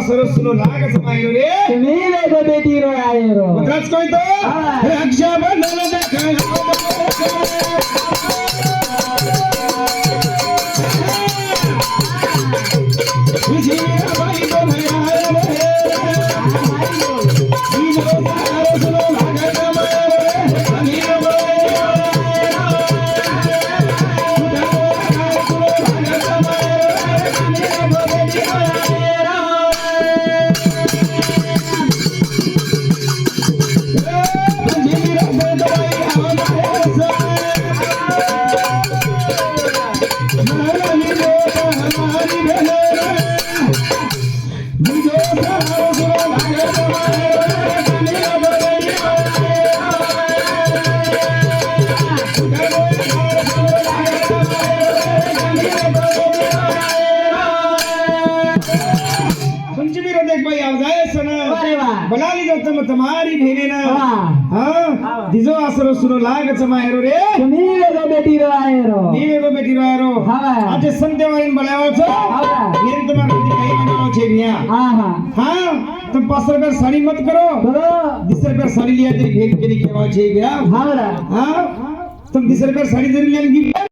सरसुनो लाग समायो रे तुम्ही वेगो बेटी रो आये रो उतराच कोई तो रक्षाबंधन देखायो विजया भाई को भैया रे सरसुनो लाग समायो रे अमीर बनाली जो तुम्हारी बहने ना हाँ दिजो आसरो सुनो लाग समायरो रे तुम्ही वेगो बेटी रो आये रो नीवे को बेटी रो हाँ आज संते वाले बनाया छो ये तुम्हारे को कहीं मनाओ छे बिया हाँ तुम 5 रुपए साड़ी मत करो 20 रुपए साड़ी लिया तेरी भेंट के लिए क्या छे बिया हाँ तुम 20 रुपए साड़ी दे लिया